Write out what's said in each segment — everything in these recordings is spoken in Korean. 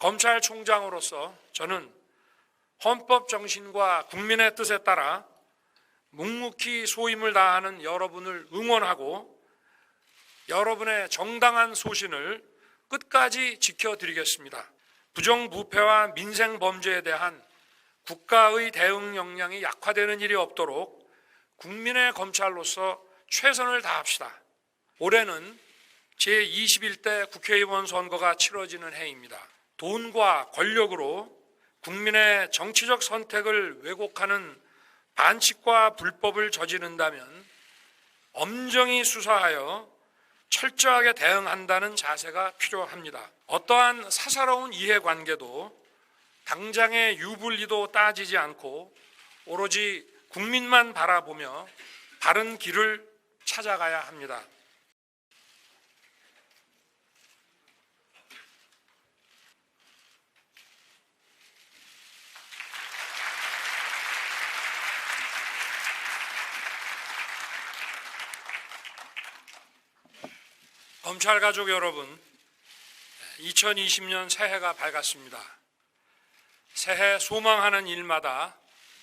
검찰총장으로서 저는 헌법 정신과 국민의 뜻에 따라 묵묵히 소임을 다하는 여러분을 응원하고 여러분의 정당한 소신을 끝까지 지켜드리겠습니다. 부정부패와 민생범죄에 대한 국가의 대응 역량이 약화되는 일이 없도록 국민의 검찰로서 최선을 다합시다. 올해는 제21대 국회의원 선거가 치러지는 해입니다. 돈과 권력으로 국민의 정치적 선택을 왜곡하는 반칙과 불법을 저지른다면 엄정히 수사하여 철저하게 대응한다는 자세가 필요합니다. 어떠한 사사로운 이해관계도 당장의 유불리도 따지지 않고 오로지 국민만 바라보며 바른 길을 찾아가야 합니다. 검찰 가족 여러분, 2020년 새해가 밝았습니다. 새해 소망하는 일마다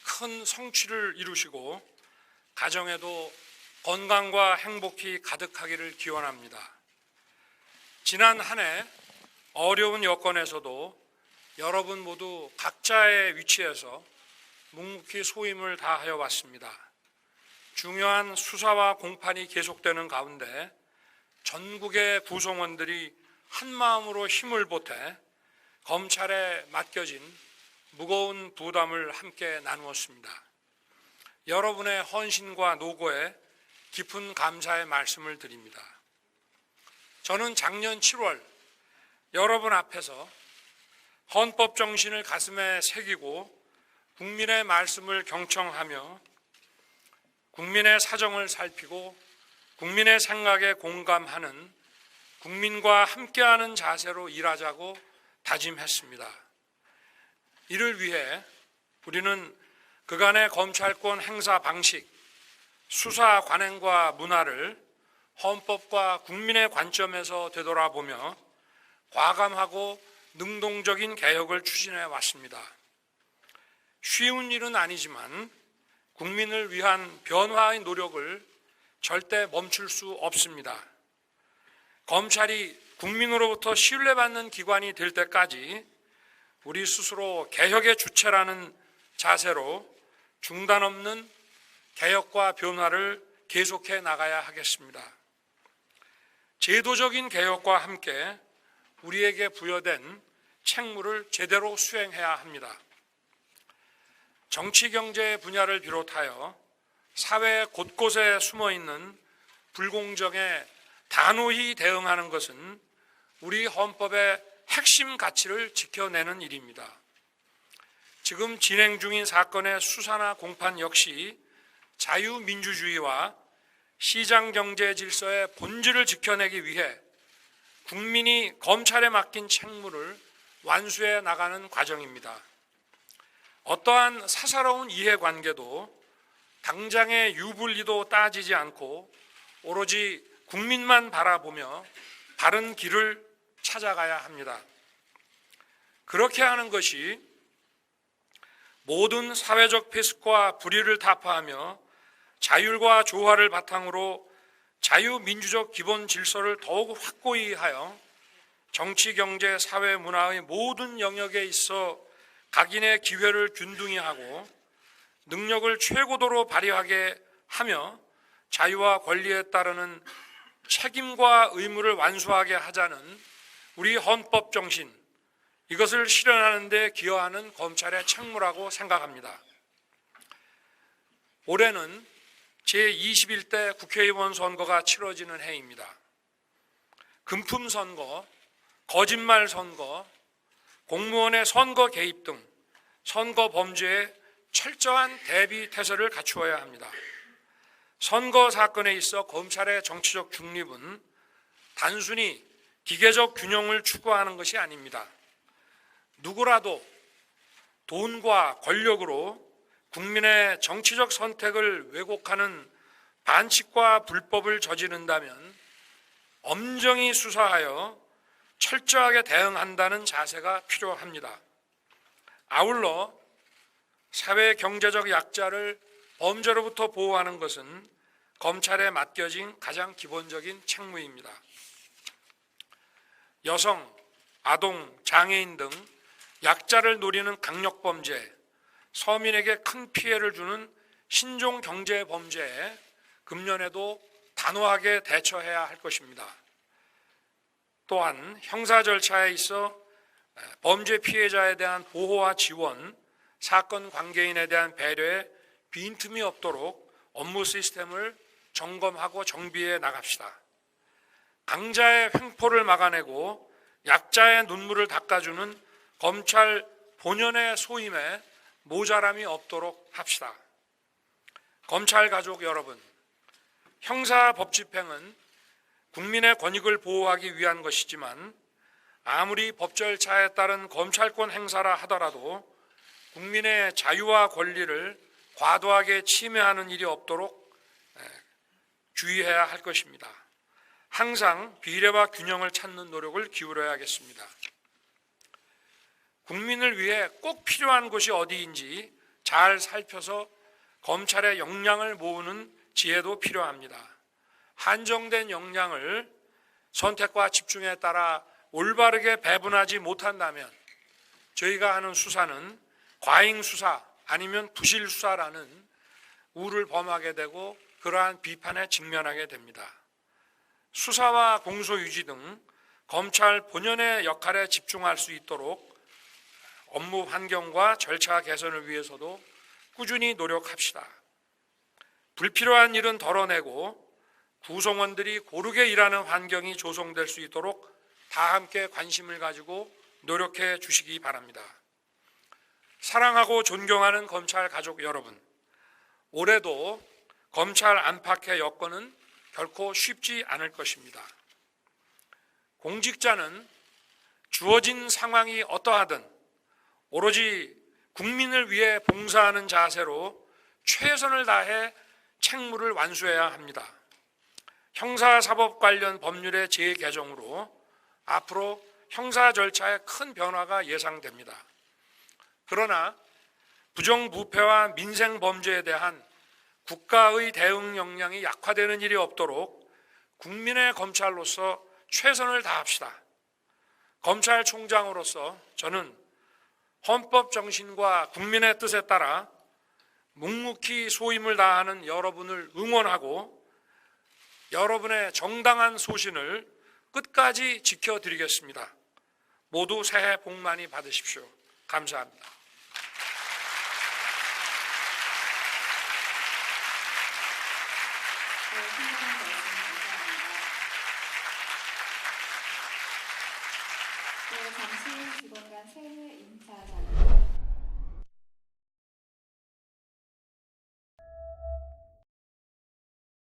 큰 성취를 이루시고 가정에도 건강과 행복이 가득하기를 기원합니다. 지난 한 해 어려운 여건에서도 여러분 모두 각자의 위치에서 묵묵히 소임을 다하여 왔습니다. 중요한 수사와 공판이 계속되는 가운데 전국의 구성원들이 한마음으로 힘을 보태 검찰에 맡겨진 무거운 부담을 함께 나누었습니다. 여러분의 헌신과 노고에 깊은 감사의 말씀을 드립니다. 저는 작년 7월 여러분 앞에서 헌법 정신을 가슴에 새기고 국민의 말씀을 경청하며 국민의 사정을 살피고 국민의 생각에 공감하는 국민과 함께하는 자세로 일하자고 다짐했습니다. 이를 위해 우리는 그간의 검찰권 행사 방식, 수사 관행과 문화를 헌법과 국민의 관점에서 되돌아보며 과감하고 능동적인 개혁을 추진해 왔습니다. 쉬운 일은 아니지만 국민을 위한 변화의 노력을 절대 멈출 수 없습니다. 검찰이 국민으로부터 신뢰받는 기관이 될 때까지 우리 스스로 개혁의 주체라는 자세로 중단 없는 개혁과 변화를 계속해 나가야 하겠습니다. 제도적인 개혁과 함께 우리에게 부여된 책무를 제대로 수행해야 합니다. 정치 경제 분야를 비롯하여 사회 곳곳에 숨어있는 불공정에 단호히 대응하는 것은 우리 헌법의 핵심 가치를 지켜내는 일입니다. 지금 진행 중인 사건의 수사나 공판 역시 자유민주주의와 시장경제 질서의 본질을 지켜내기 위해 국민이 검찰에 맡긴 책무를 완수해 나가는 과정입니다. 어떠한 사사로운 이해관계도 당장의 유불리도 따지지 않고 오로지 국민만 바라보며 바른 길을 찾아가야 합니다. 그렇게 하는 것이 모든 사회적 폐습과 불의를 타파하며 자율과 조화를 바탕으로 자유민주적 기본 질서를 더욱 확고히 하여 정치, 경제, 사회, 문화의 모든 영역에 있어 각인의 기회를 균등히 하고 능력을 최고도로 발휘하게 하며 자유와 권리에 따르는 책임과 의무를 완수하게 하자는 우리 헌법 정신, 이것을 실현하는 데 기여하는 검찰의 책무라고 생각합니다. 올해는 제21대 국회의원 선거가 치러지는 해입니다. 금품 선거, 거짓말 선거, 공무원의 선거 개입 등 선거 범죄에 철저한 대비 태세를 갖추어야 합니다. 선거 사건에 있어 검찰의 정치적 중립은 단순히 기계적 균형을 추구하는 것이 아닙니다. 누구라도 돈과 권력으로 국민의 정치적 선택을 왜곡하는 반칙과 불법을 저지른다면 엄정히 수사하여 철저하게 대응한다는 자세가 필요합니다. 아울러 사회 경제적 약자를 범죄로부터 보호하는 것은 검찰에 맡겨진 가장 기본적인 책무입니다. 여성, 아동, 장애인 등 약자를 노리는 강력범죄, 서민에게 큰 피해를 주는 신종경제범죄에 금년에도 단호하게 대처해야 할 것입니다. 또한 형사 절차에 있어 범죄 피해자에 대한 보호와 지원, 사건 관계인에 대한 배려에 빈틈이 없도록 업무 시스템을 점검하고 정비해 나갑시다. 강자의 횡포를 막아내고 약자의 눈물을 닦아주는 검찰 본연의 소임에 모자람이 없도록 합시다. 검찰 가족 여러분, 형사 법 집행은 국민의 권익을 보호하기 위한 것이지만 아무리 법 절차에 따른 검찰권 행사라 하더라도 국민의 자유와 권리를 과도하게 침해하는 일이 없도록 주의해야 할 것입니다. 항상 비례와 균형을 찾는 노력을 기울여야겠습니다. 국민을 위해 꼭 필요한 곳이 어디인지 잘 살펴서 검찰의 역량을 모으는 지혜도 필요합니다. 한정된 역량을 선택과 집중에 따라 올바르게 배분하지 못한다면 저희가 하는 수사는 과잉 수사 아니면 부실 수사라는 우를 범하게 되고 그러한 비판에 직면하게 됩니다. 수사와 공소 유지 등 검찰 본연의 역할에 집중할 수 있도록 업무 환경과 절차 개선을 위해서도 꾸준히 노력합시다. 불필요한 일은 덜어내고 구성원들이 고르게 일하는 환경이 조성될 수 있도록 다 함께 관심을 가지고 노력해 주시기 바랍니다. 사랑하고 존경하는 검찰 가족 여러분, 올해도 검찰 안팎의 여건은 결코 쉽지 않을 것입니다. 공직자는 주어진 상황이 어떠하든 오로지 국민을 위해 봉사하는 자세로 최선을 다해 책무를 완수해야 합니다. 형사사법 관련 법률의 재개정으로 앞으로 형사 절차에 큰 변화가 예상됩니다. 그러나 부정부패와 민생범죄에 대한 국가의 대응 역량이 약화되는 일이 없도록 국민의 검찰로서 최선을 다합시다. 검찰총장으로서 저는 헌법 정신과 국민의 뜻에 따라 묵묵히 소임을 다하는 여러분을 응원하고 여러분의 정당한 소신을 끝까지 지켜드리겠습니다. 모두 새해 복 많이 받으십시오. 감사합니다. 잠시 직원 간 세무 인사 자료